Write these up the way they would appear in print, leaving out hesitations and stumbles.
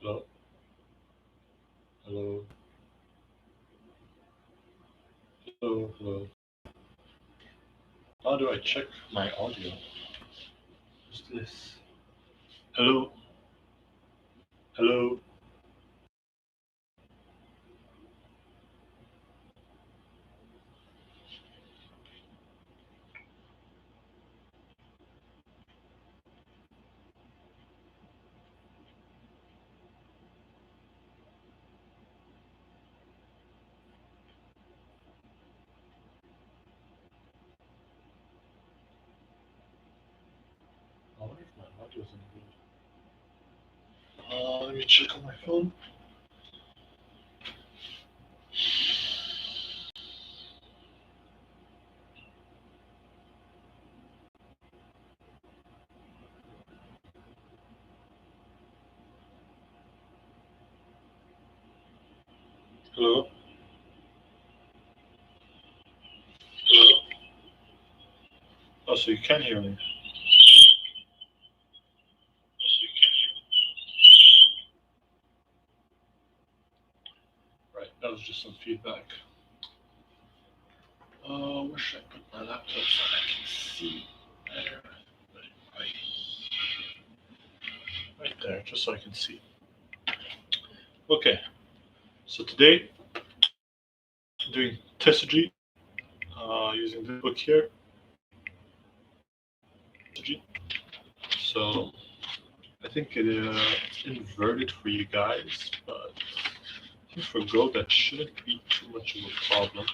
Hello, hello, hello, hello. How do I check my audio? What's this? Hello, hello. I wonder if my audio isn't good. Let me check on my phone. Hello, hello. Oh, so you can hear me. Right, that was just some feedback. Where should I put my laptop so I can see better? Right, right there, just so I can see. Okay, so today I'm doing Tesuji using this book here. So I think it's inverted for you guys, but I think for Go that shouldn't be too much of a problem.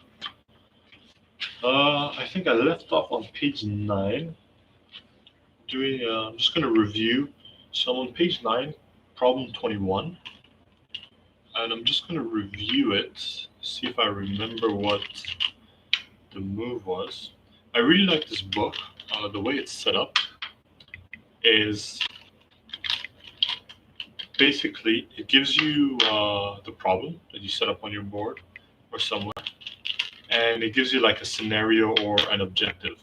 I think I left off on page 9. I'm just going to review. So I'm on page 9, problem 21, and I'm just going to review it, see if I remember what the move was. I really like this book. The way it's set up is basically it gives you the problem that you set up on your board or somewhere, and it gives you like a scenario or an objective,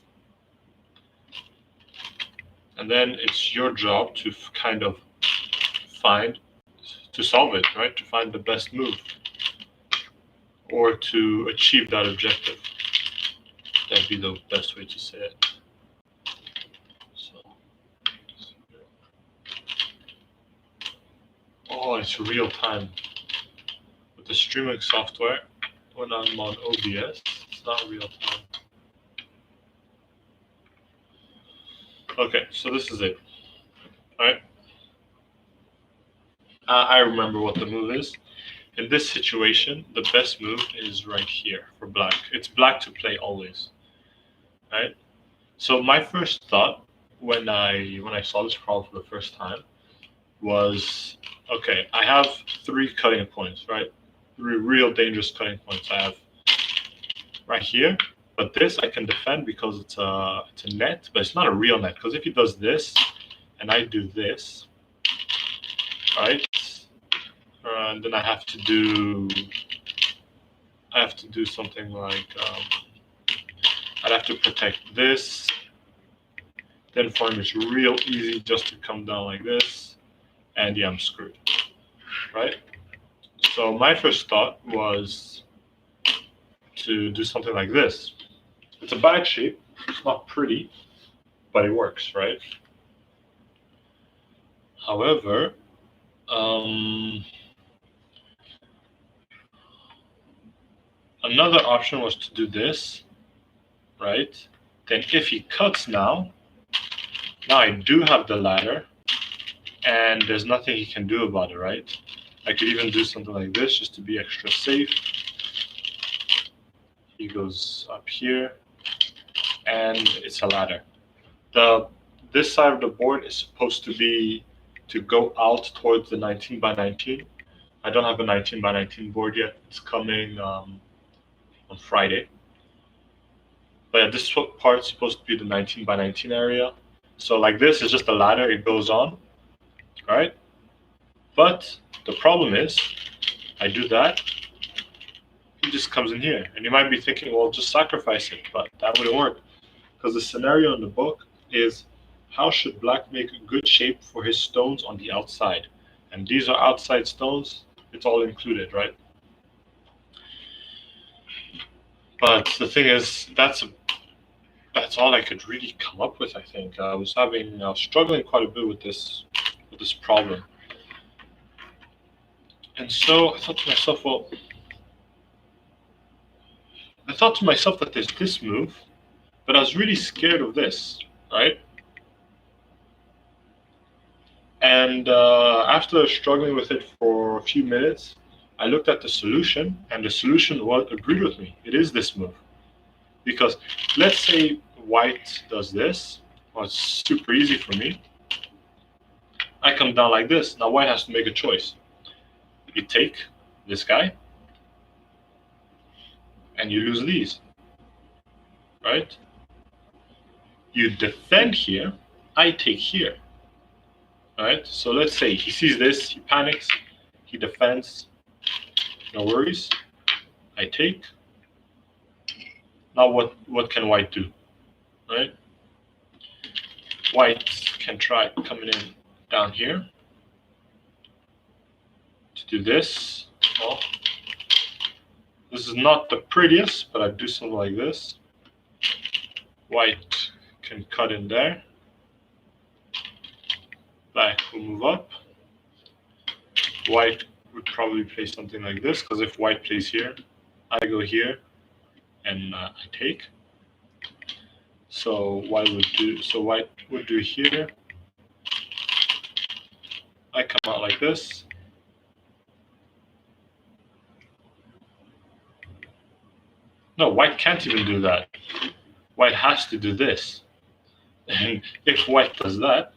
and then it's your job to kind of find to solve it, right? To find the best move or to achieve that objective. That'd be the best way to say it. So, oh, it's real time with the streaming software. When I'm on OBS, it's not real time. Okay, so this is it. All right. I remember what the move is. In this situation, the best move is right here for black. It's black to play always, right? So my first thought when I saw this problem for the first time was, okay, I have 3 cutting points, right? 3 real dangerous cutting points. I have right here, but this I can defend because it's a net, but it's not a real net. Because if he does this and I do this, right? And then I have to do something like I'd have to protect this. Then for him, it's real easy just to come down like this, and yeah, I'm screwed, right? So my first thought was to do something like this. It's a bad shape. It's not pretty, but it works, right? However, um, another option was to do this, right? Then if he cuts now I do have the ladder, and there's nothing he can do about it, right? I could even do something like this just to be extra safe. He goes up here, and it's a ladder. This side of the board is supposed to go out towards the 19 by 19. I don't have a 19 by 19 board yet. It's coming on Friday. But yeah, this part's supposed to be the 19 by 19 area. So like this is just a ladder. It goes on, right? But the problem is, I do that, he just comes in here. And you might be thinking, well, just sacrifice it. But that wouldn't work. Because the scenario in the book is, how should black make a good shape for his stones on the outside? and these are outside stones, it's all included, right? But the thing is, that's all I could really come up with. I think I was struggling quite a bit with this problem, and so I thought to myself, well, that there's this move, but I was really scared of this, right? And after struggling with it for a few minutes, I looked at the solution, and the solution agreed with me. It is this move. Because let's say white does this. Well, it's super easy for me. I come down like this. Now white has to make a choice. You take this guy, and you lose these, right? You defend here. I take here. Right? So let's say he sees this, he panics, he defends, no worries. I take. Now what can white do? Right? White can try coming in down here to do this. Well, this is not the prettiest, but I do something like this. White can cut in there. Black will move up. White would probably play something like this, because if white plays here, I go here, and I take. So white would do here. I come out like this. No, white can't even do that. White has to do this. And if white does that,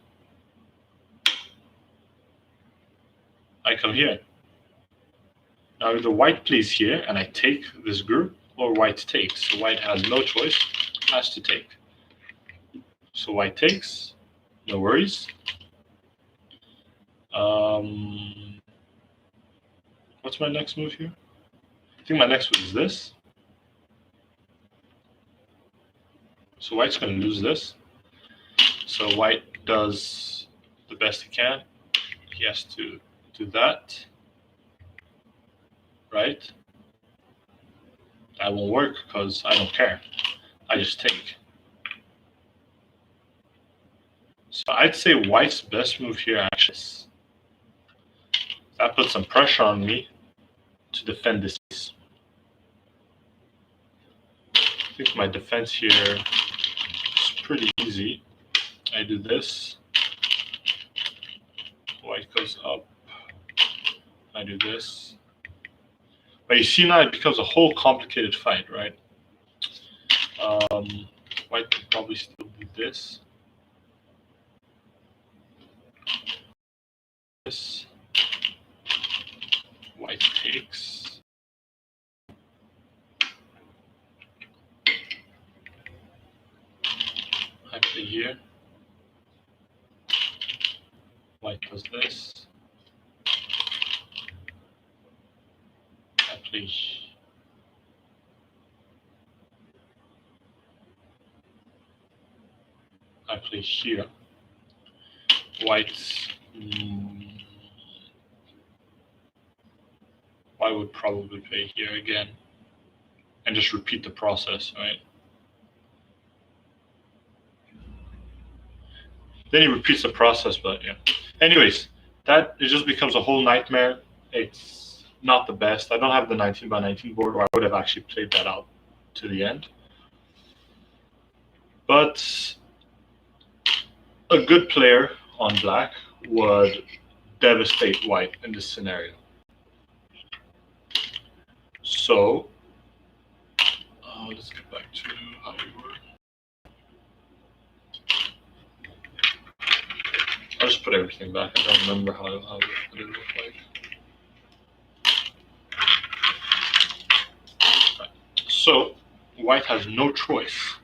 I come here. Now either white plays here and I take this group, or white takes. So white has no choice, has to take. So white takes, no worries. What's my next move here? I think my next move is this. So white's going to lose this. So white does the best he can. He has to do that. Right? That won't work because I don't care. I just take. So I'd say white's best move here actually is that puts some pressure on me to defend this piece. I think my defense here is pretty easy. I do this. White goes up. I do this. But you see now it becomes a whole complicated fight, right? White could probably still do this. This. White takes. I play here. White does this. I play. I play here. White. White would probably play here again, and just repeat the process, right? Then he repeats the process, but yeah. Anyways, it just becomes a whole nightmare. It's not the best. I don't have the 19x19 board, or I would have actually played that out to the end. But a good player on black would devastate white in this scenario. So, let's get back to how we were. I'll just put everything back. I don't remember how it looked like. Right. So, white has no choice.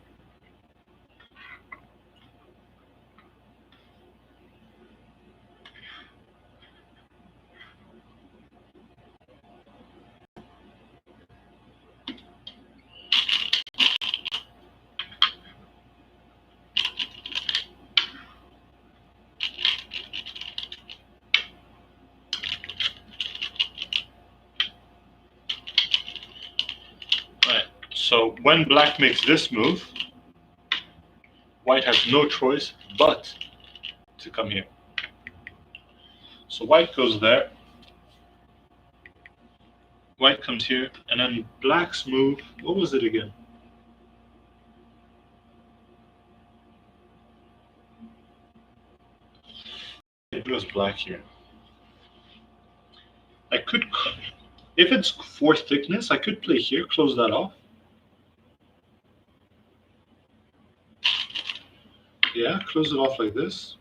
So when black makes this move, white has no choice but to come here. So white goes there, white comes here, and then black's move, what was it again? It was black here. I could, if it's 4 thickness, I could play here, close that off. Yeah, close it off like this.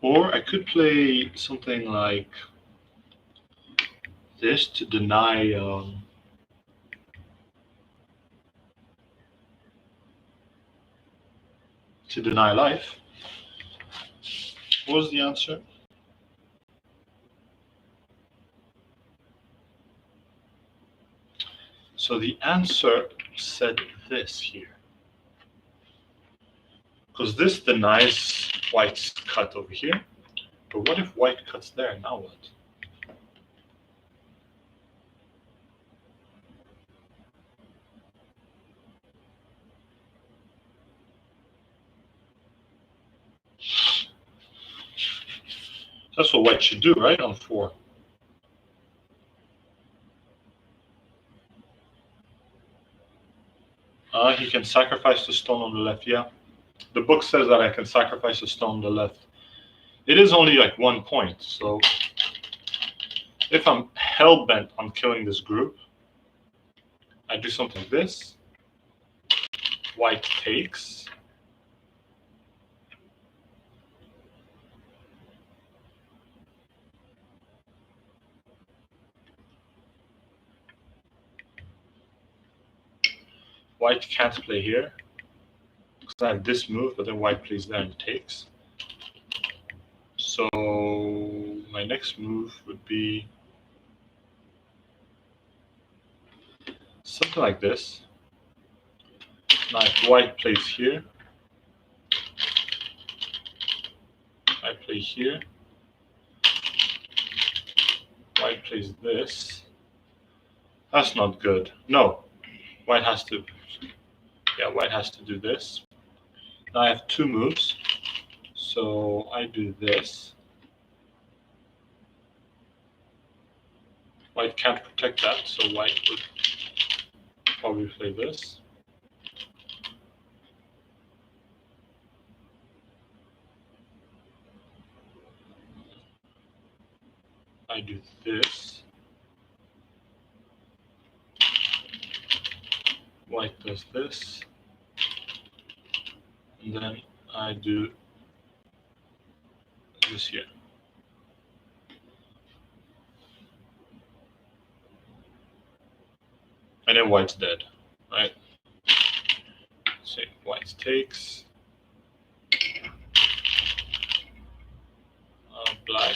Or I could play something like this to deny life. What was the answer? So the answer said this here. Because this denies white's cut over here. But what if white cuts there? Now what? That's what white should do, right? On 4. He can sacrifice the stone on the left, yeah. The book says that I can sacrifice the stone on the left. It is only like 1 point, so if I'm hell-bent on killing this group, I do something like this. White takes. White can't play here. Because I have this move, but then white plays there and takes. So my next move would be something like this. Now if white plays here, I play here. White plays this. That's not good. No, white has to. Yeah, white has to do this. Now I have 2 moves. So I do this. White can't protect that, so white would probably play this. I do this. White does this. And then I do this here. And then white's dead, right? So white takes. Black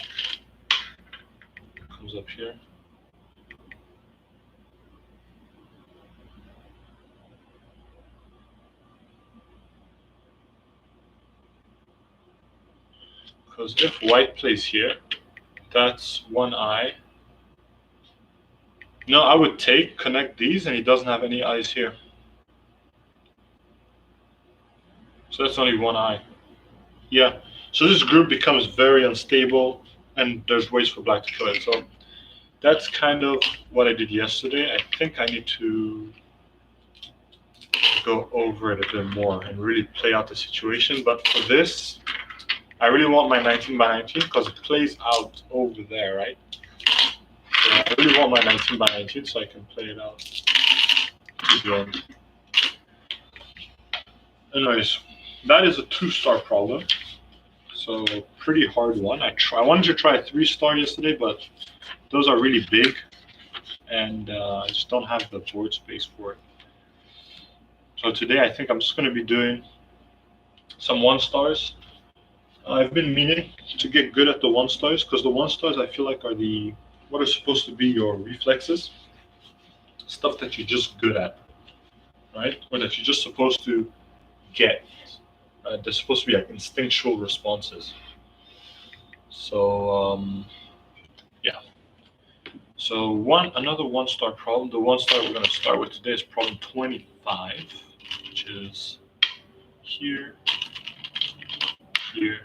comes up here. Because if white plays here, that's 1 eye. No, I would connect these, and he doesn't have any eyes here. So that's only 1 eye. Yeah. So this group becomes very unstable, and there's ways for black to kill it. So that's kind of what I did yesterday. I think I need to go over it a bit more and really play out the situation. But for this, I really want my 19 by 19 because it plays out over there, right? So I really want my 19 by 19 so I can play it out to the end. Anyways, that is a 2-star problem. So pretty hard one. I wanted to try a 3-star yesterday, but those are really big, and I just don't have the board space for it. So today I think I'm just going to be doing some 1-stars. I've been meaning to get good at the 1-stars because the 1-stars I feel like are what are supposed to be your reflexes, stuff that you're just good at, right? Or that you're just supposed to get. They're supposed to be like instinctual responses. So yeah. So another one-star problem. The one-star we're going to start with today is problem 25, which is here, here.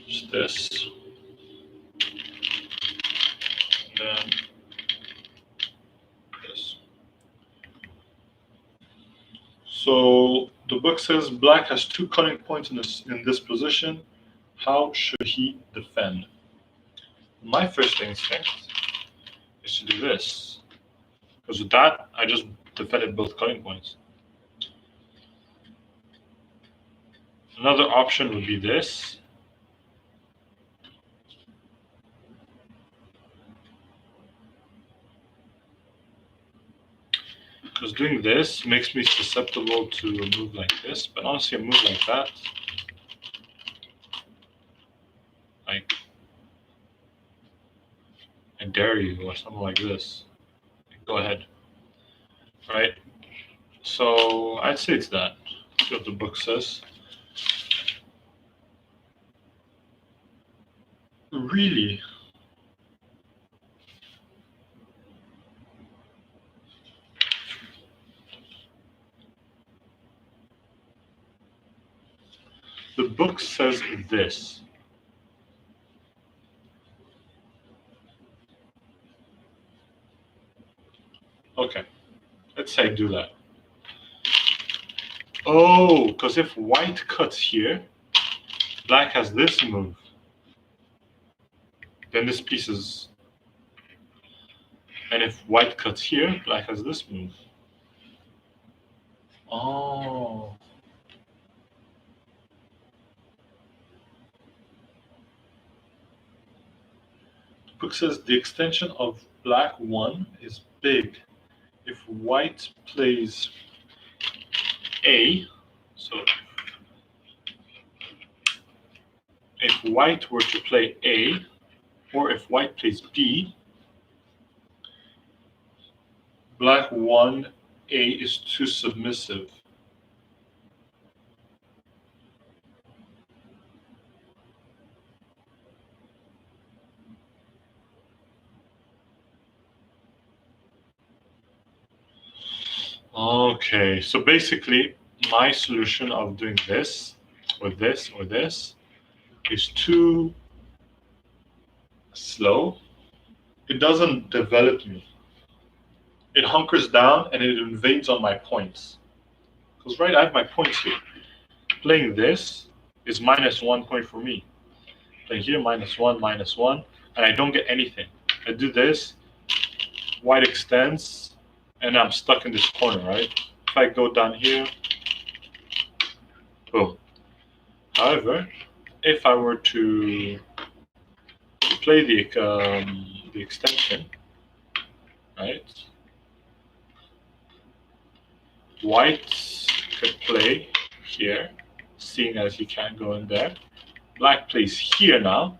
It's this. Then this. So the book says black has two cutting points in this position. How should he defend? My first instinct is to do this. Because with that, I just defended both cutting points. Another option would be this. Because doing this makes me susceptible to a move like this. But honestly, a move like that, like, I dare you, or something like this. Go ahead. Right? So I'd say it's that. That's what the book says. Really? The book says this. Okay, let's say I do that. Oh, because if white cuts here, black has this move. Then this piece is... And if white cuts here, black has this move. Oh. The book says the extension of black 1 is big. If white plays A, so if white were to play A, or if white plays B, black 1, A is too submissive. Okay, so basically my solution of doing this, or this, or this, is too slow. It doesn't develop me. It hunkers down and it invades on my points. Because right, I have my points here. Playing this is -1 point for me. Playing here, -1, and I don't get anything. I do this, white extends, and I'm stuck in this corner, right? If I go down here, boom. However, if I were to play the extension, right? White could play here, seeing as he can't go in there. Black plays here now,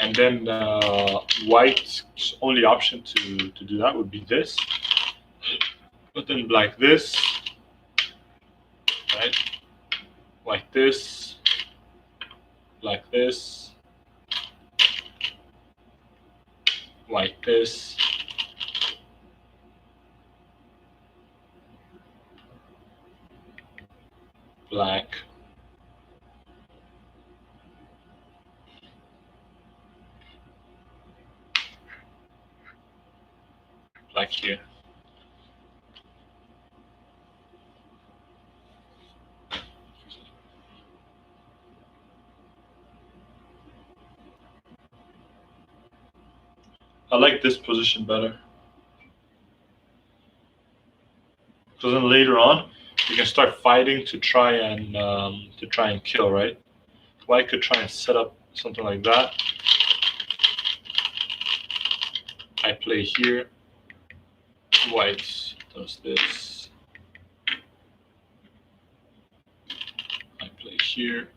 and then white's only option to do that would be this. But then black this, right? Like this, like this, like this. Black. Black here. I like this position better. Because then later on, you can start fighting to try and kill, right? White could try and set up something like that. I play here. White does this. I play here.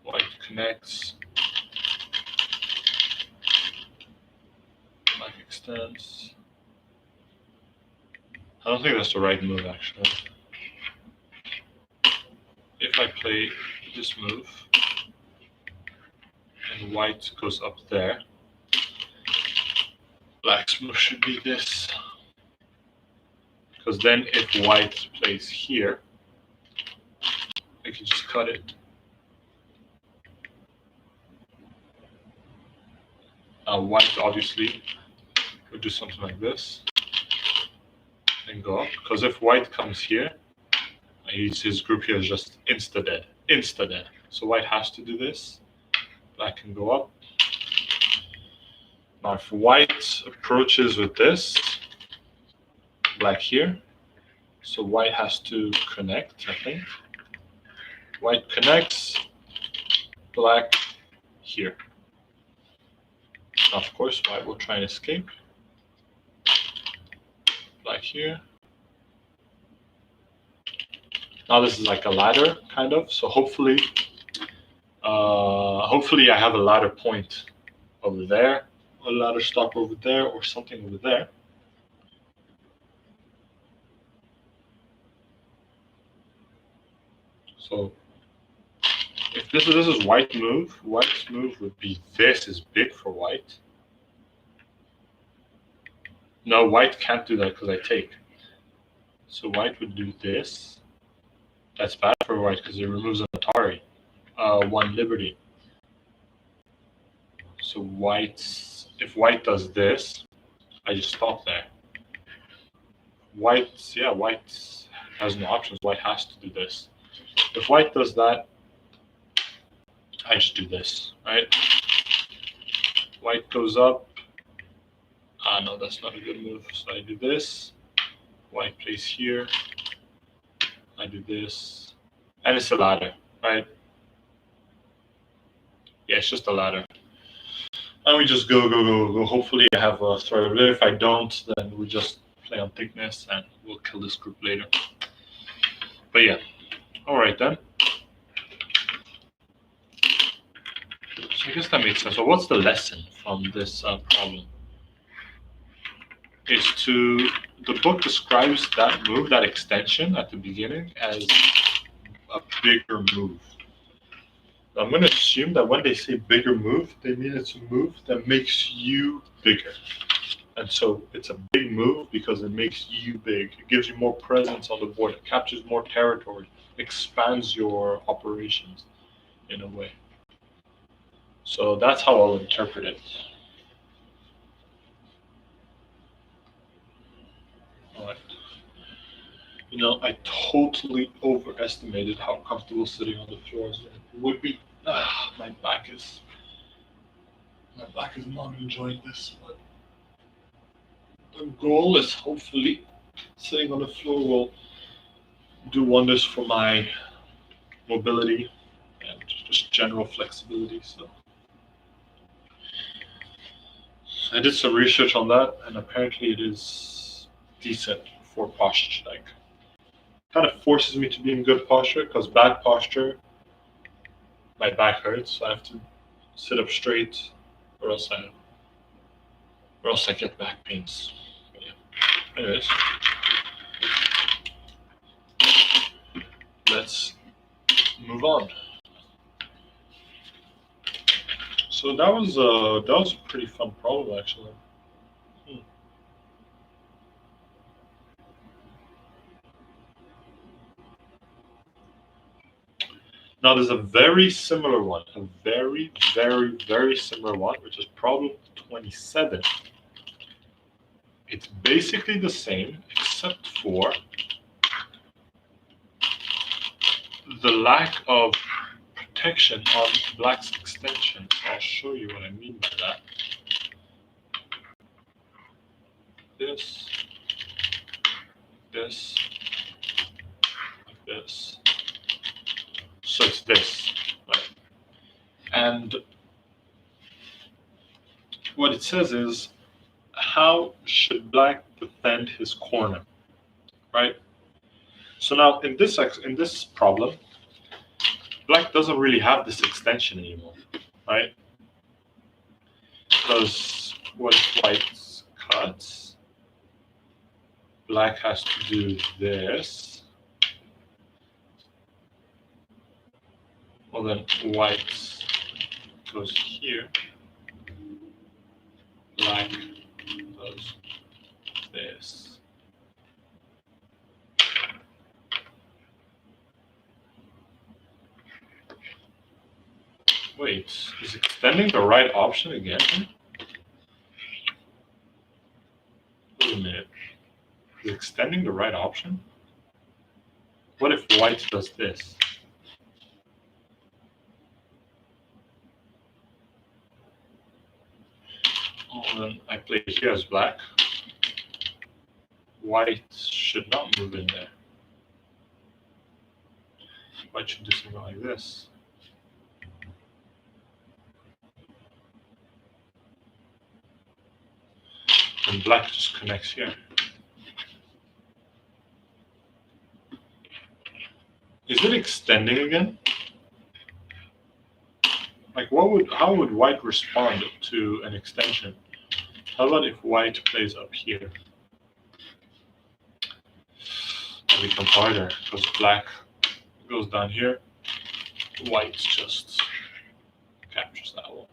White connects. Black extends. I don't think that's the right move, actually. If I play this move, and white goes up there, black's move should be this. Because then if white plays here, I can just cut it. White obviously would do something like this and go up. Because if white comes here, his group here is just insta-dead. Insta-dead. So white has to do this. Black can go up. Now if white approaches with this, black here, so white has to connect, I think. White connects, black here. Now of course white will try and escape. Black here. Now this is like a ladder, kind of, so hopefully I have a ladder point over there, a ladder stop over there, or something over there. So if this is white's move would be this is big for white. No, white can't do that because I take. So white would do this. That's bad for white because it removes an Atari, one liberty. So if white does this, I just stop there. White has no options. White has to do this. If white does that, I just do this, right? White goes up. No, that's not a good move. So I do this. White plays here. I do this. And it's a ladder, right? Yeah, it's just a ladder. And we just go. Hopefully I have a threat over there. If I don't, then we just play on thickness and we'll kill this group later. But yeah, all right then. So I guess that makes sense. So what's the lesson from this problem? The book describes that move, that extension at the beginning, as a bigger move. I'm going to assume that when they say bigger move, they mean it's a move that makes you bigger. And so it's a big move because it makes you big. It gives you more presence on the board. It captures more territory, expands your operations in a way. So that's how I'll interpret it. All right. I totally overestimated how comfortable sitting on the floors would be. My back is not enjoying this, but the goal is hopefully sitting on the floor will do wonders for my mobility and just general flexibility. So I did some research on that, and apparently it is decent for posture. Like, kind of forces me to be in good posture because bad posture, my back hurts. So I have to sit up straight, or else I get back pains. But yeah. Anyways, let's move on. So that was a pretty fun problem, actually. Now there's a very similar one, a very, very, very similar one, which is problem 27. It's basically the same, except for the lack of protection on black's extension. I'll show you what I mean by that. This, like this. So it's this, right? And what it says is, how should black defend his corner, right? So now in this problem, black doesn't really have this extension anymore, right? Because when white cuts, black has to do this. Well, then white goes here. Black does this. Wait, is extending the right option again? Wait a minute. Is extending the right option? What if white does this? Oh, then I play here as black. White should not move in there. White should do something like this. And black just connects here. Is it extending again? Like how would white respond to an extension? How about if white plays up here? It'll become harder because black goes down here. White just captures that one.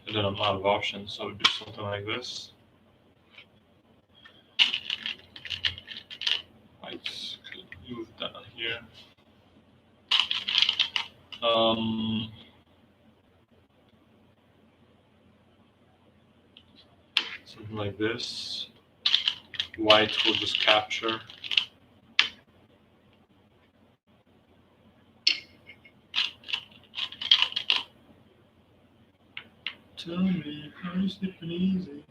And then I'm out of options, so I would do something like this. White could move down here. Something like this. White will just capture. Tell me how you sleeping easy.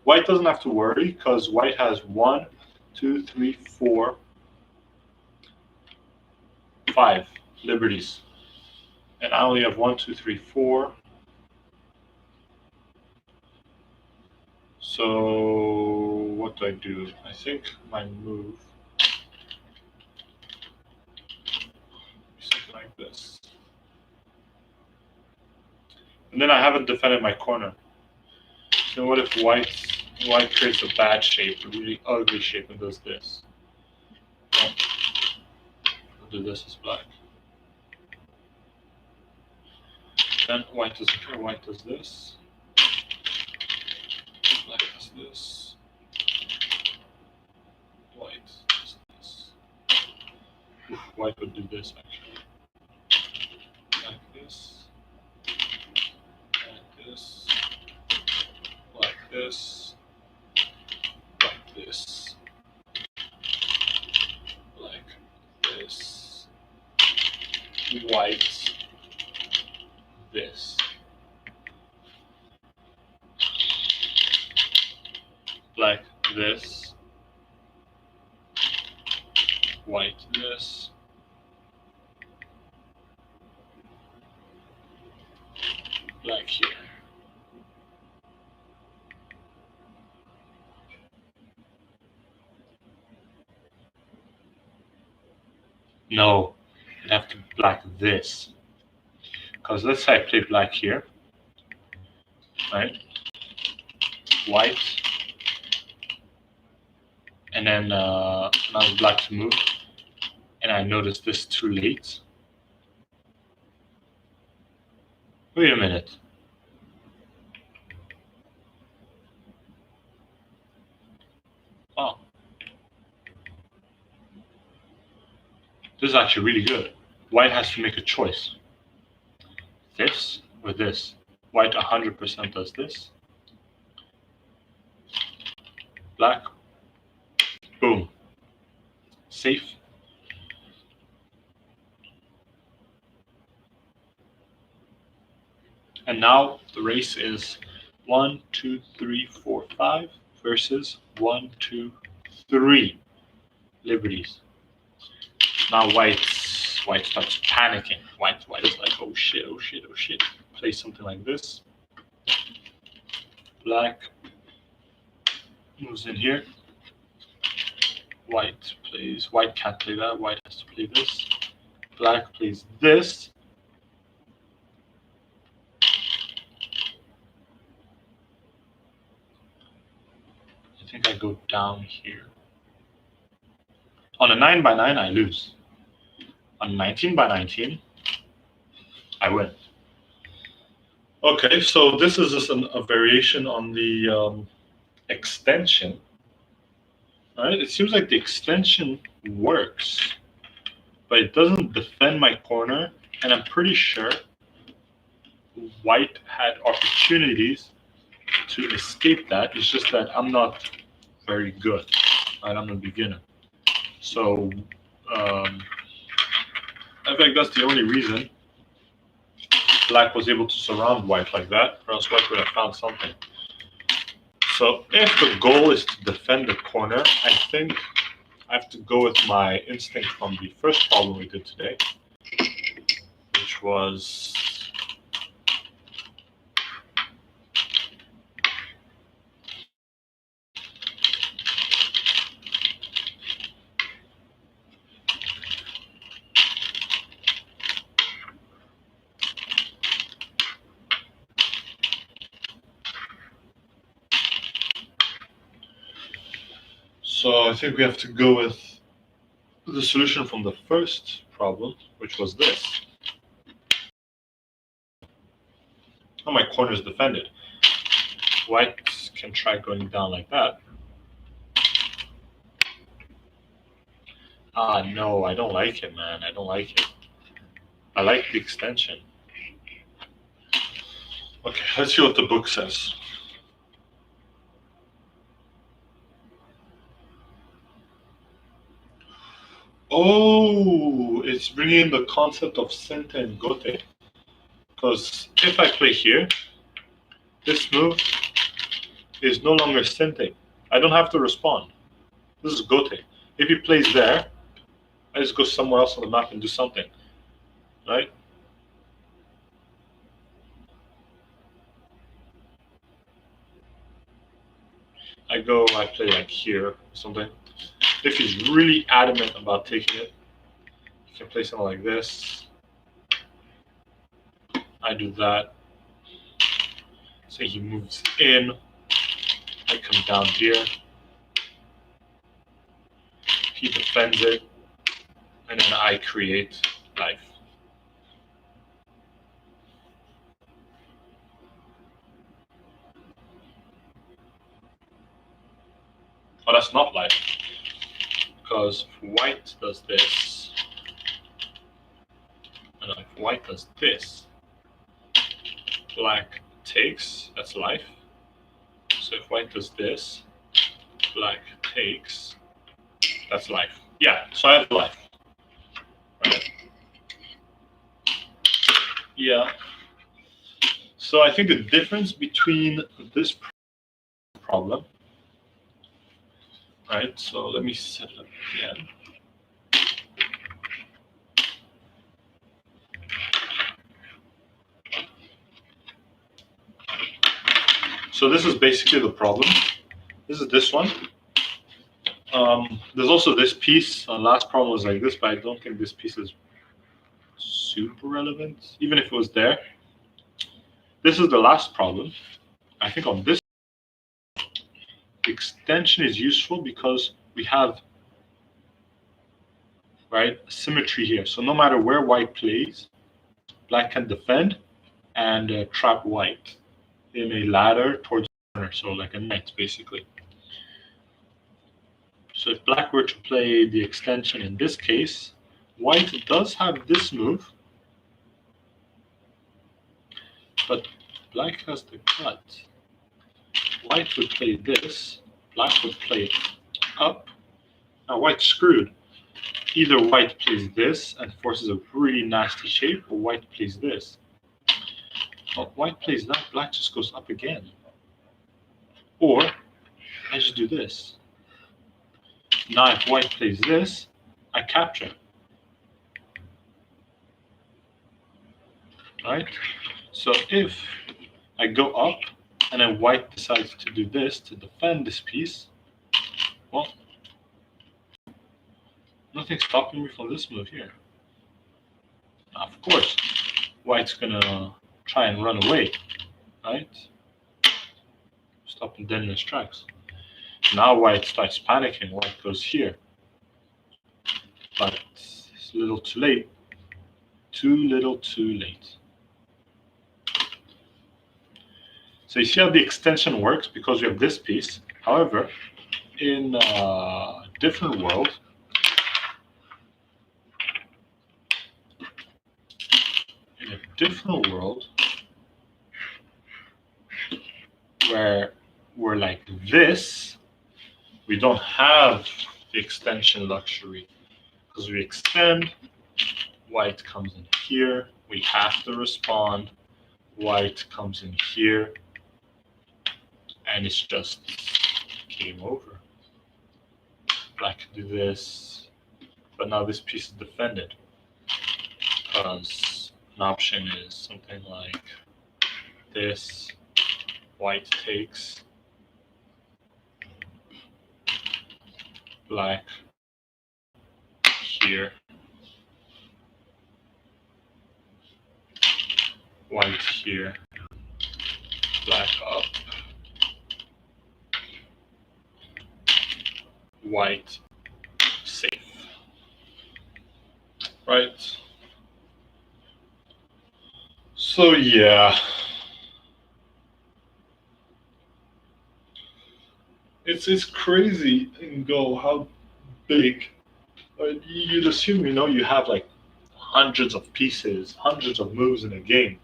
White doesn't have to worry because white has 1, 2, 3, 4, 5 liberties. And I only have 1, 2, 3, 4. So what do I do? I think my move is something like this. And then I haven't defended my corner. So what if white creates a bad shape, a really ugly shape, and does this? Well, I'll do this as black. Then white doesn't care. White does this. Black does this. White does this. Oof, white would do this actually. Like this. Like this. Like this. Like this. Like this. White. This. Like this. White this. Black here. No, I'd have to black this. Because let's say I play black here, right? White. And then now black to move. And I notice this too late. Wait a minute. Oh. This is actually really good. White has to make a choice. This or this. White 100% does this. Black. Boom. Safe. And now the race is 1, 2, 3, 4, 5 versus 1, 2, 3. liberties. Now white starts panicking. White's like, oh shit, oh shit, oh shit. Play something like this. Black moves in here. White can't play that. White has to play this. Black plays this. I think I go down here. On a 9x9, I lose. On 19x19, I win. Okay, so this is just a variation on the extension. All right, it seems like the extension works, but it doesn't defend my corner, and I'm pretty sure white had opportunities to escape that. It's just that I'm not very good, right? I'm a beginner. So I think that's the only reason black was able to surround white like that, or else white would have found something. So if the goal is to defend the corner, I think I have to go with my instinct from the first problem we did today, which was so I think we have to go with the solution from the first problem, which was this. Now my corner is defended. White can try going down like that. Ah, no, I don't like it, man. I don't like it. I like the extension. Okay, let's see what the book says. Oh, it's bringing in the concept of Sente and Gote. Because if I play here, this move is no longer Sente. I don't have to respond. This is Gote. If he plays there, I just go somewhere else on the map and do something. Right? I play like here or something. If he's really adamant about taking it, he can play something like this. I do that. Say he moves in. I come down here. He defends it. And then I create life. Oh, that's not life. Because if white does this, and if white does this, black takes, that's life. So if white does this, black takes, that's life. Yeah, so I have life. Right? Yeah. So I think the difference between this problem, right? So let me set it up again. So this is basically the problem. This is this one. There's also this piece. Last problem was like this, but I don't think this piece is super relevant, even if it was there. This is the last problem. I think on this, the extension is useful because we have, right, symmetry here. So no matter where white plays, black can defend and trap white in a ladder towards the corner, so like a knight, basically. So if black were to play the extension in this case, white does have this move, but black has the cut. White would play this, black would play it up. Now white's screwed. Either white plays this and forces a really nasty shape, or white plays this. Well, white plays that, black just goes up again. Or I just do this. Now if white plays this, I capture. Right? So if I go up and then white decides to do this to defend this piece, well, nothing's stopping me from this move here. Now, of course, white's gonna try and run away, right? Stop him dead in his tracks. Now white starts panicking, white goes here. But it's a little too late. Too little too late. So you see how the extension works because we have this piece. However, in a different world, where we're like this, we don't have the extension luxury because we extend, white comes in here, we have to respond, white comes in here, and it's just game over. Black can do this, but now this piece is defended because an option is something like this, white takes, black here, white here, black up, white safe. Right? So yeah. It's crazy in Go how big. You'd assume you have like hundreds of pieces, hundreds of moves in a game.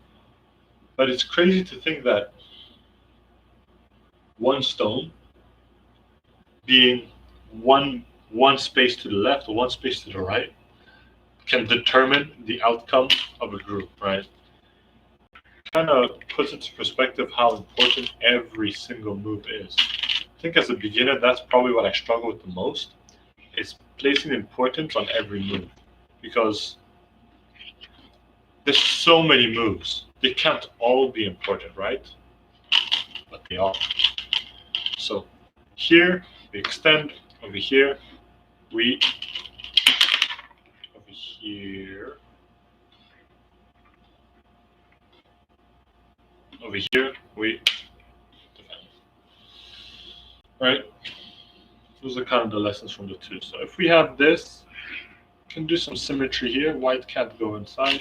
But it's crazy to think that one stone being one space to the left or one space to the right can determine the outcome of a group, right? Kind of puts into perspective how important every single move is. I think as a beginner, that's probably what I struggle with the most, is placing importance on every move. Because there's so many moves. They can't all be important, right? But they are. So here, we extend. Over here, we... Over here... Over here, we defend. Right? Those are kind of the lessons from the two. So if we have this, we can do some symmetry here. White can't go inside.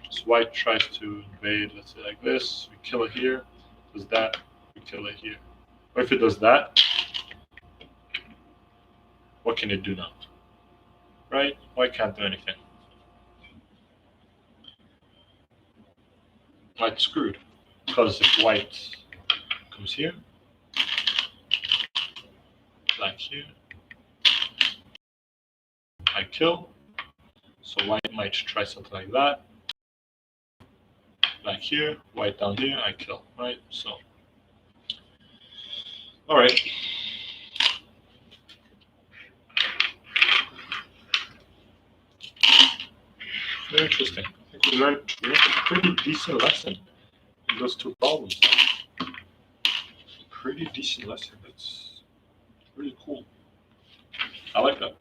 So white tries to invade, let's say like this. We kill it here. Does that, we kill it here. Or if it does that, what can it do now? Right? White can't do anything. White's screwed. Because if white comes here, black here, I kill. So white might try something like that. Black here, white down here, I kill, right? So, all right. Very interesting. I think we learned a pretty decent lesson in those two problems. Pretty decent lesson. That's really cool. I like that.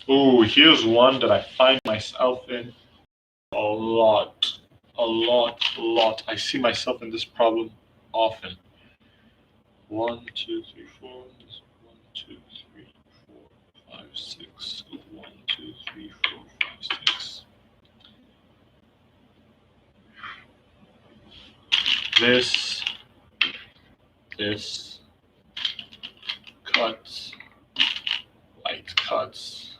Oh, here's one that I find myself in a lot. I see myself in this problem often. 1, 2, 3, 4. 1, 2, 3, 4, 5, 6. 1, 2, 3, 4, 5, 6. This cuts, white cuts.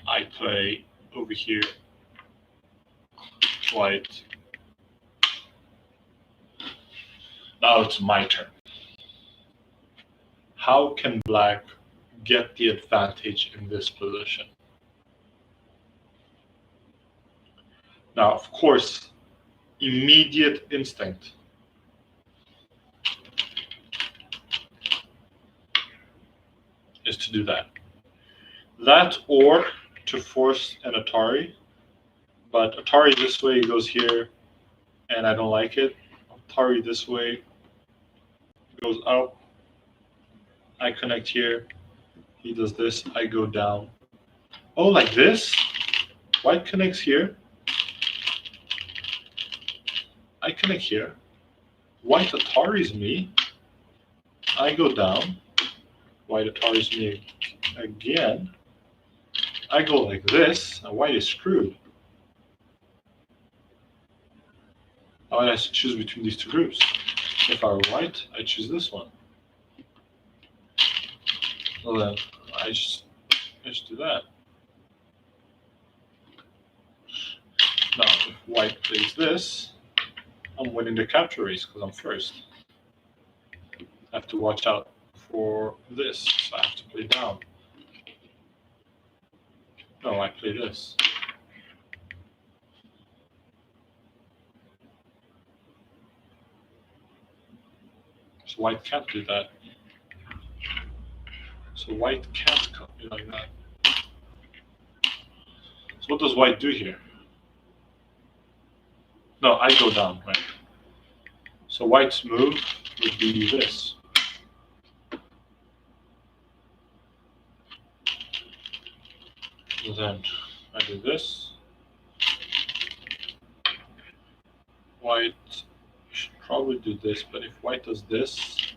I play over here, white. Now it's my turn. How can black get the advantage in this position? Now, of course, immediate instinct is to do that. That or to force an Atari, but Atari this way goes here, and I don't like it. Atari this way goes up. I connect here. He does this. I go down. Oh, like this? White connects here. I connect here. White Ataris me. I go down. White Ataris me again. I go like this, and white is screwed. Now I have to choose between these two groups. If I were white, I choose this one. Well then, I just do that. Now, if white plays this, I'm winning the capture race because I'm first. I have to watch out for this, so I have to play down. No, I play this. So white can't do that. So white can't be like that. So what does white do here? No, I go down, right? So white's move would be this. And then I do this. White should probably do this, but if white does this,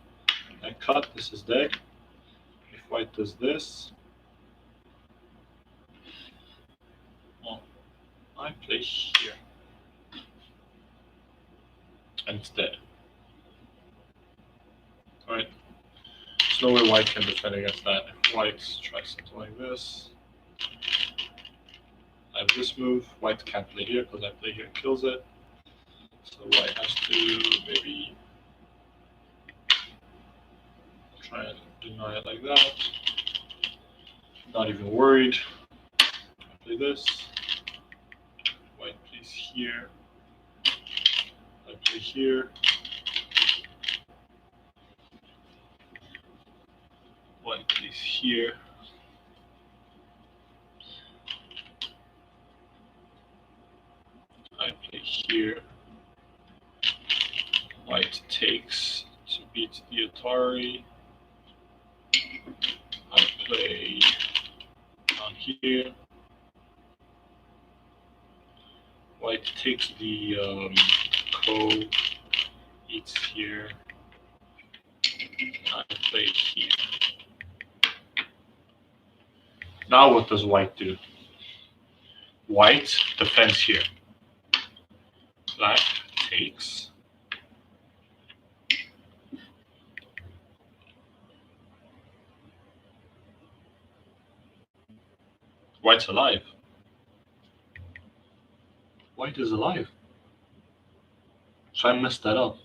I cut, this is dead. If white does this, well, I play here. And it's dead. Alright. There's no way white can defend against that. If white tries something like this, I have this move. White can't play here because I play here kills it. So white has to maybe try and deny it like that. Not even worried. I play this. White plays here. I play here. White plays here. I play here. White takes to beat the Atari. I play down here. White takes the co, eats here. I play here. Now what does white do? White defends here. Black takes. White's alive. White is alive. So I messed that up.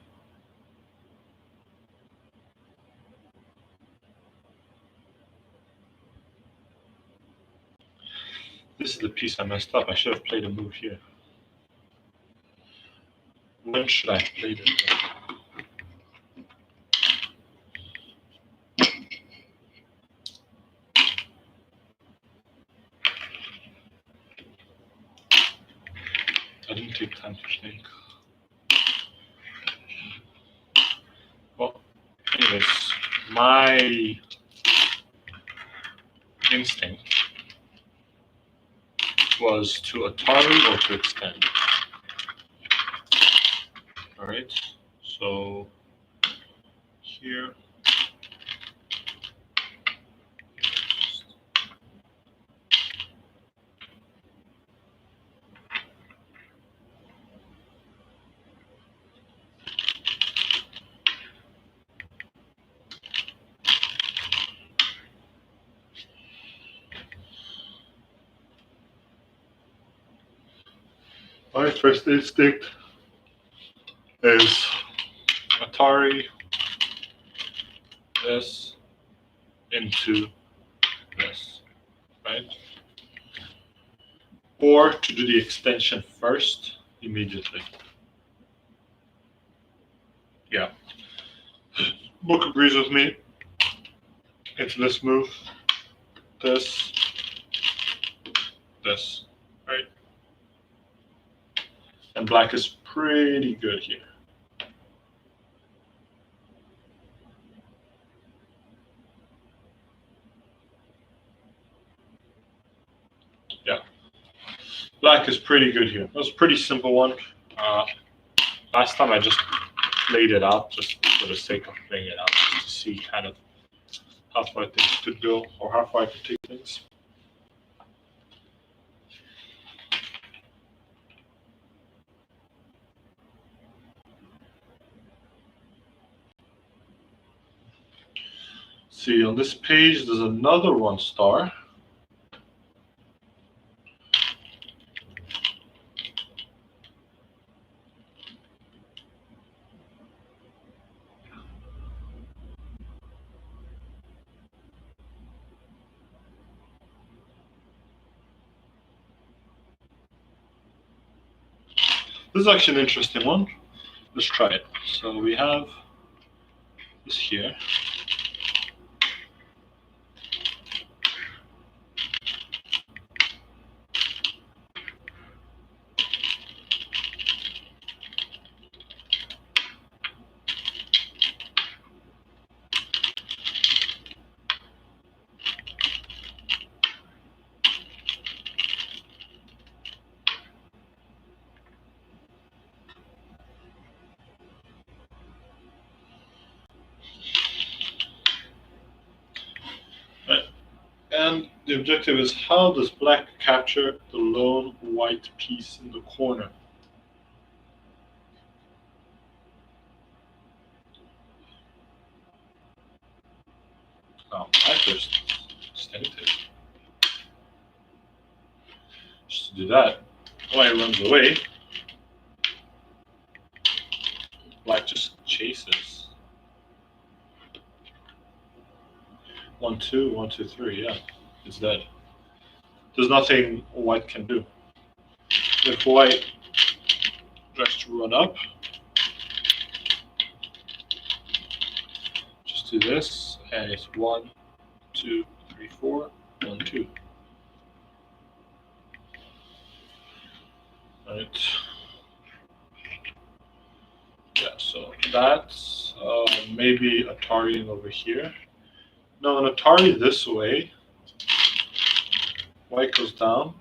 This is the piece I messed up. I should have played a move here. When should I have played it? I didn't take time to think. Well, anyways, my instinct was to Atari or to extend. Alright, so here. My first instinct is Atari this into this, right? Or to do the extension first immediately. Yeah. Book agrees with me. It's this move. this, this, right? And black is pretty good here. Yeah, black is pretty good here. That was a pretty simple one. Last time I just laid it out just for the sake of laying it out, just to see kind of how far things could go or how far I could take things. See, on this page, there's another 1 star. This is actually an interesting one. Let's try it. So we have this here. And the objective is, how does black capture the lone white piece in the corner? Now, I first just to do that, white runs away, black just chases. 1, 2, 1, 2, 3, yeah, it's dead. There's nothing white can do. If white tries to run up, just do this, and it's 1, 2, 3, 4, 1, 2. Right. Yeah, so that's maybe Atari over here. No, an Atari this way. White goes down.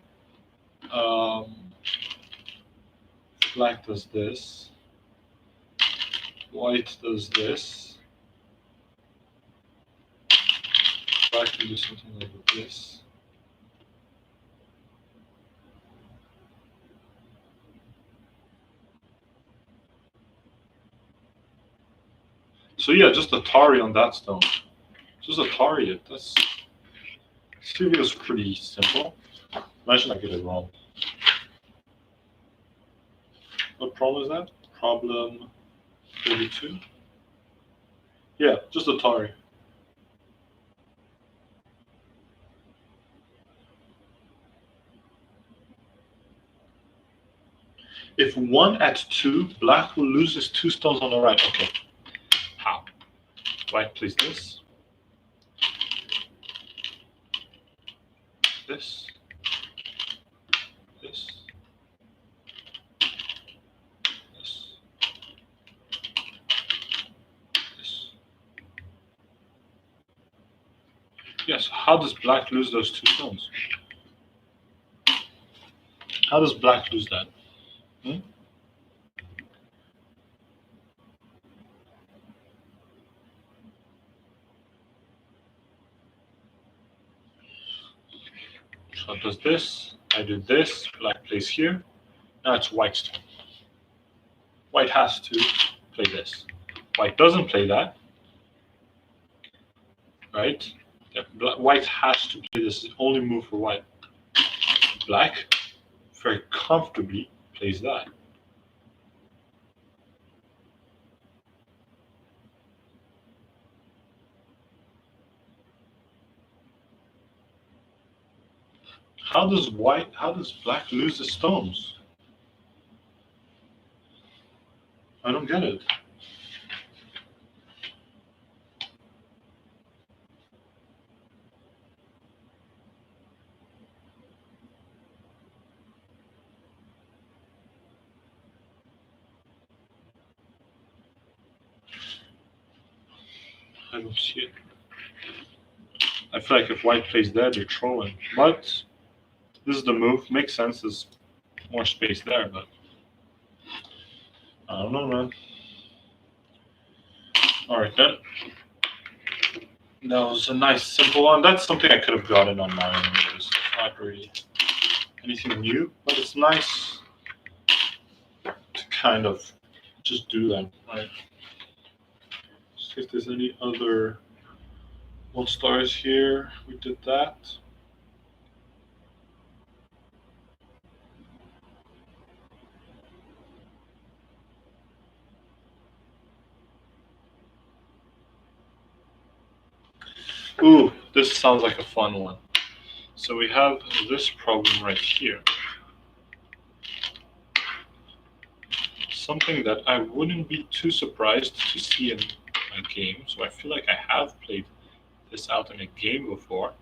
Black does this. White does this. Black can do something like this. So yeah, just Atari on that stone. Just Atari it. That's Stevie was pretty simple. Imagine I get it wrong. What problem is that? Problem 32? Yeah, just Atari. If 1 at 2, black will lose his 2 stones on the right. Okay. How? White plays this. This. This. This. This. Yes, how does black lose those 2 stones? How does black lose that? Hmm? So it does this, I do this, black plays here. Now it's white's turn. White has to play this. White doesn't play that, right? Yeah, white has to play this. It's the only move for white. Black very comfortably plays that. How does black lose the stones? I don't get it. I don't see it. I feel like if white plays there, they're trolling. But this is the move. Makes sense. There's more space there, but I don't know, man. All right then. That was a nice, simple one. That's something I could have gotten on my own. It's not really anything new, but it's nice to kind of just do that, right? See if there's any other 1 stars here. We did that. Ooh, this sounds like a fun one. So we have this problem right here. Something that I wouldn't be too surprised to see in a game. So I feel like I have played this out in a game before.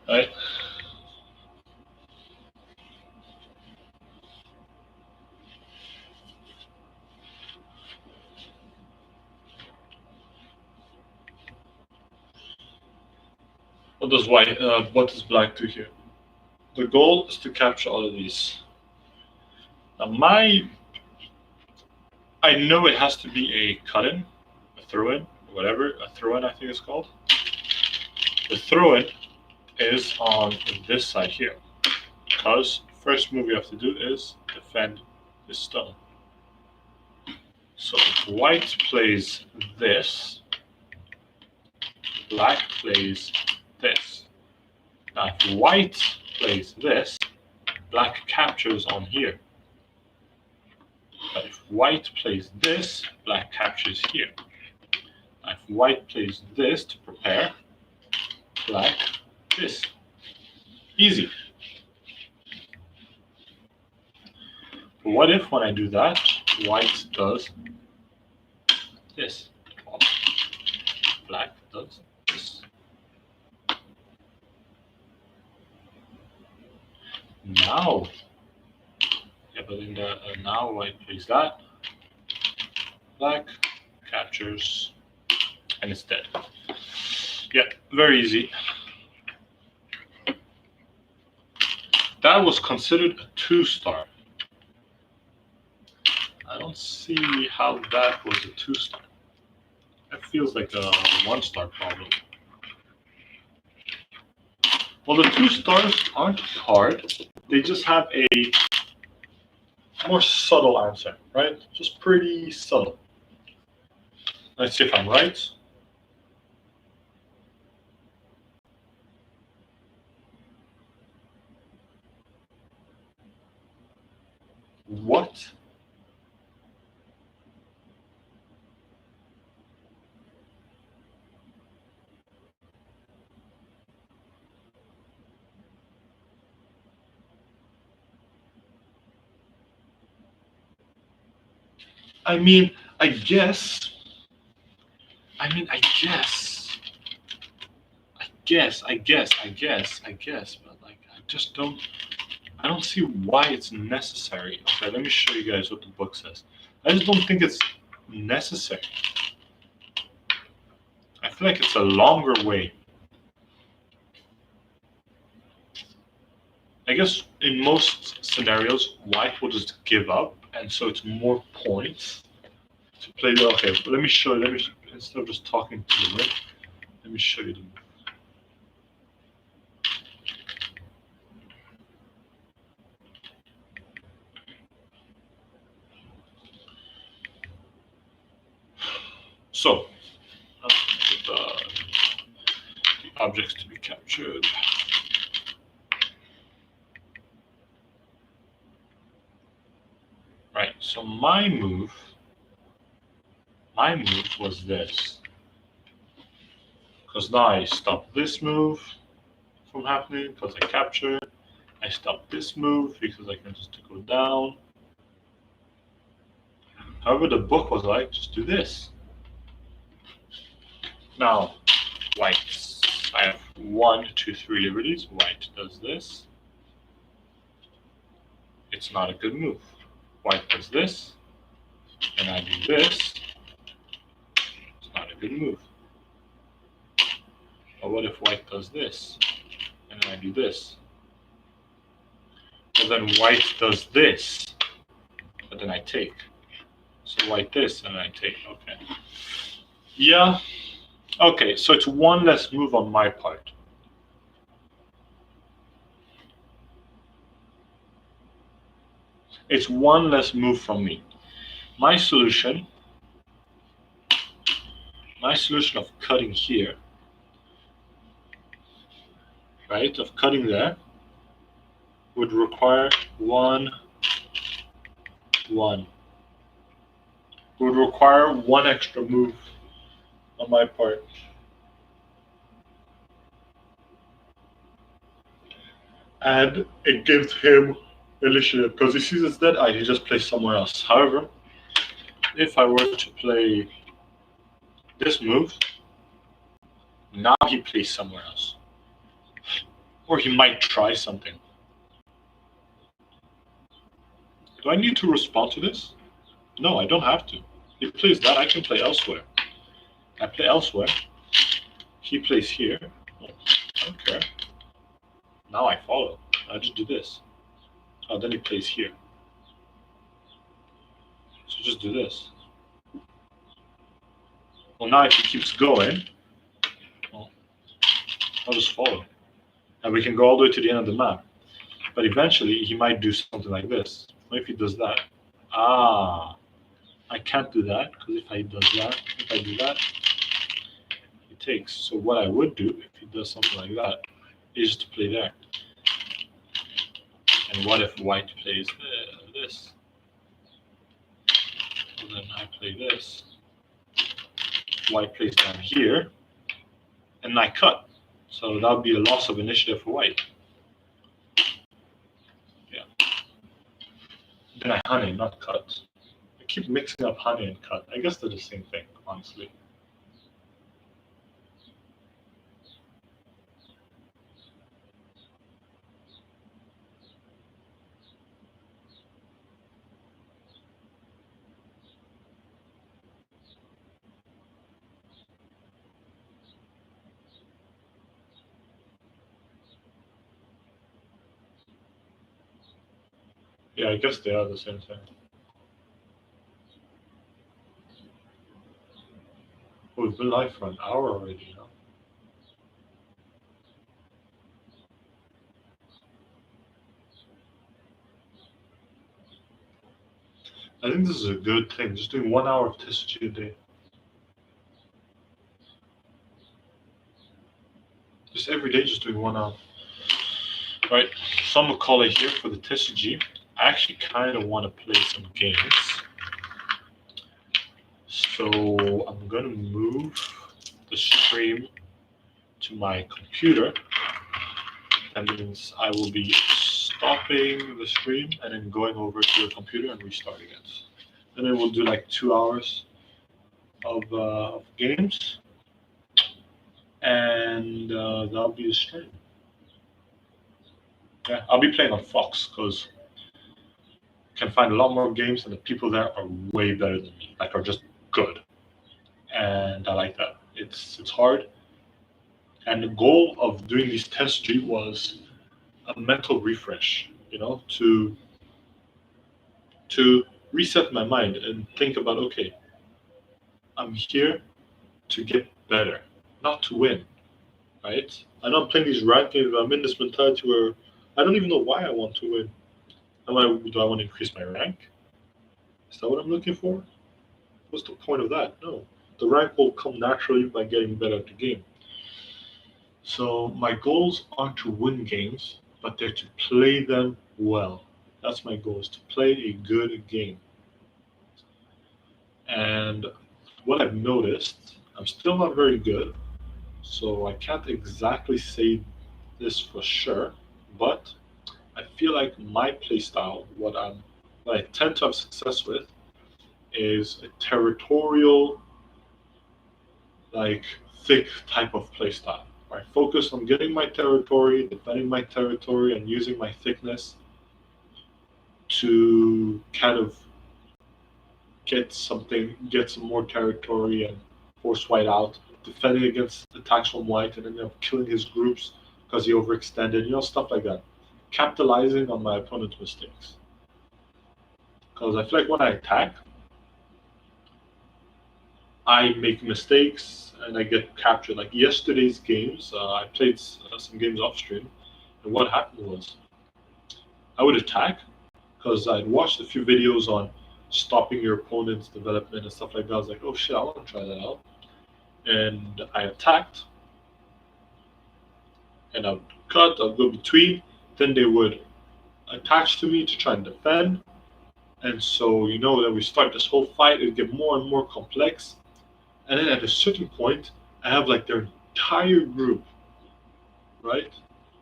Right? What does white? What does black do here? The goal is to capture all of these. Now I know it has to be a cut-in, a throw-in, whatever, a throw-in I think it's called. The throw-in is on this side here, because first move you have to do is defend this stone. So if white plays this, black plays this. Now if white plays this, black captures on here. But if white plays this, black captures here. Now if white plays this to prepare, black this. Easy. But what if when I do that, white does this? Black does this. Now, yeah, but in the now white plays that. Black captures, and it's dead. Yeah, very easy. That was considered a 2-star. I don't see how that was a 2-star. That feels like a 1-star problem. Well, the 2 stars aren't hard. They just have a more subtle answer, right? Just pretty subtle. Let's see if I'm right. What? I mean, I guess. I mean, I guess. But like, I just don't. I don't see why it's necessary. Okay, let me show you guys what the book says. I just don't think it's necessary. I feel like it's a longer way. I guess in most scenarios, white will just give up, and so it's more points to play the. Okay, but let me show. Instead of just talking to the ring, let me show you the move. So, the objects to be captured. So my move was this. Because now I stop this move from happening because I capture. I stop this move because I can just go down. However, the book was like, just do this. Now, whites. I have 1, 2, 3 liberties. White does this. It's not a good move. White does this, and I do this. It's not a good move. But what if white does this, and then I do this? Well, then white does this, but then I take. So white this, and then I take. Okay. Yeah. Okay, so it's one less move on my part. It's one less move from me. My solution of cutting here, right, of cutting there, would require 1, 1. Would require one extra move on my part. And it gives him initiative because he sees it's dead eye, he just plays somewhere else. However, if I were to play this move, now he plays somewhere else. Or he might try something. Do I need to respond to this? No, I don't have to. He plays that, I can play elsewhere. I play elsewhere. He plays here. Oh, I don't care. Now I follow. I just do this. Oh, then he plays here. So just do this. Well, now if he keeps going, well, I'll just follow. And we can go all the way to the end of the map. But eventually, he might do something like this. What if he does that? Ah, I can't do that, because if I do that, he takes. So what I would do, if he does something like that, is to play there. And what if white plays this? Well, then I play this. White plays down here, and I cut. So that would be a loss of initiative for white. Yeah. Then I honey, not cut. I keep mixing up honey and cut. I guess they're the same thing, honestly. Yeah, I guess they are the same thing. Oh, we've been live for an hour already, you know? I think this is a good thing, just doing 1 hour of Tesuji a day. Just every day, just doing 1 hour. Right, so I'm gonna call it here for the Tesuji. I actually kind of want to play some games. So I'm gonna move the stream to my computer. That means I will be stopping the stream and then going over to the computer and restarting it. And then we'll do like 2 hours of games, and that'll be the stream. Yeah, I'll be playing on Fox because I can find a lot more games, and the people there are way better than me. Like, are just good, and I like that. It's hard, and the goal of doing these test stream was a mental refresh. You know, to reset my mind and think about, okay, I'm here to get better, not to win, right? I know I'm playing these ranked games, but I'm in this mentality where I don't even know why I want to win. Do I want to increase my rank? Is that what I'm looking for? What's the point of that? No. The rank will come naturally by getting better at the game. So my goals aren't to win games, but they're to play them well. That's my goal, is to play a good game. And what I've noticed, I'm still not very good, so I can't exactly say this for sure, but I feel like my playstyle, what I tend to have success with, is a territorial, like thick type of playstyle. Where I focus on getting my territory, defending my territory, and using my thickness to kind of get some more territory and force white out, defending against attacks from white, and then killing his groups because he overextended, stuff like that. Capitalizing on my opponent's mistakes. Because I feel like when I attack, I make mistakes and I get captured. Like yesterday's games, I played some games off stream, and what happened was I would attack because I'd watched a few videos on stopping your opponent's development and stuff like that. I was like, oh shit, I want to try that out. And I attacked, and I would cut, I'd go between, then they would attach to me to try and defend. And so, then we start this whole fight, it would get more and more complex. And then at a certain point, I have like their entire group, right?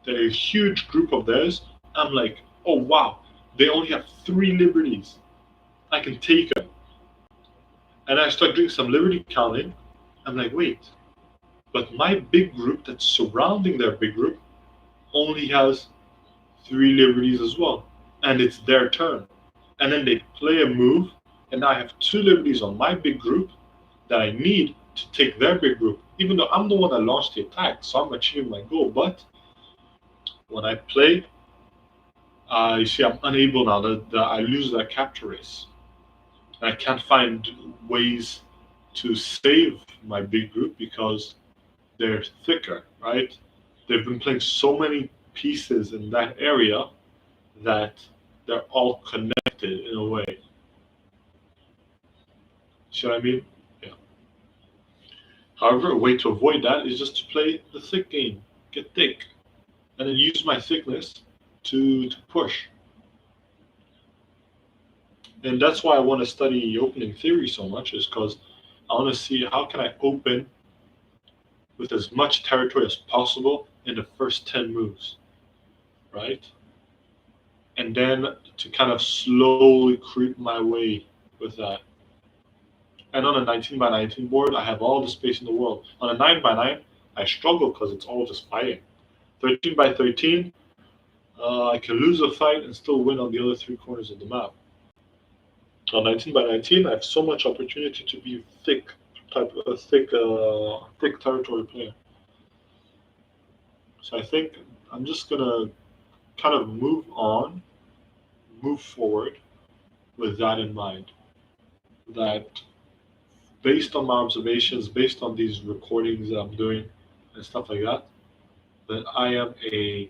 They're a huge group of theirs. I'm like, oh wow, they only have 3 liberties. I can take them. And I start doing some liberty counting. I'm like, wait, but my big group that's surrounding their big group only has 3 liberties as well. And it's their turn. And then they play a move, and now I have 2 liberties on my big group that I need to take their big group, even though I'm the one that launched the attack, so I'm achieving my goal. But when I play, you see, I'm unable now that I lose that capture race. And I can't find ways to save my big group because they're thicker, right? They've been playing so many pieces in that area that they're all connected in a way. See what I mean? Yeah. However, a way to avoid that is just to play the thick game, get thick, and then use my thickness to push. And that's why I want to study opening theory so much, is because I want to see how can I open with as much territory as possible in the first 10 moves, right? And then to kind of slowly creep my way with that. And on a 19 by 19 board, I have all the space in the world. On a 9 by 9, I struggle because it's all just fighting. 13 by 13, I can lose a fight and still win on the other 3 corners of the map. On 19 by 19, I have so much opportunity to be thick territory player. So I think I'm just gonna kind of move forward with that in mind. That based on my observations, based on these recordings that I'm doing and stuff like that, that I am a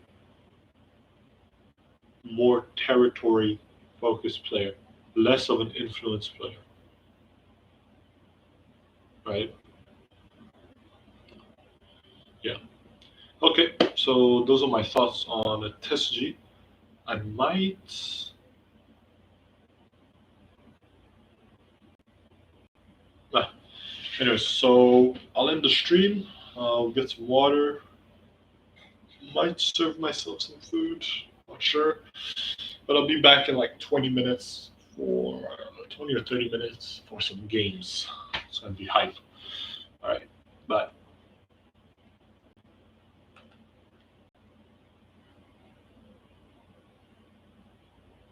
more territory focused player, less of an influence player, right? Yeah. Okay, so those are my thoughts on Tesuji. I might. Ah, anyways, so I'll end the stream. I'll get some water. Might serve myself some food. Not sure. But I'll be back in like 20 minutes for 20 or 30 minutes for some games. It's gonna be hype. All right.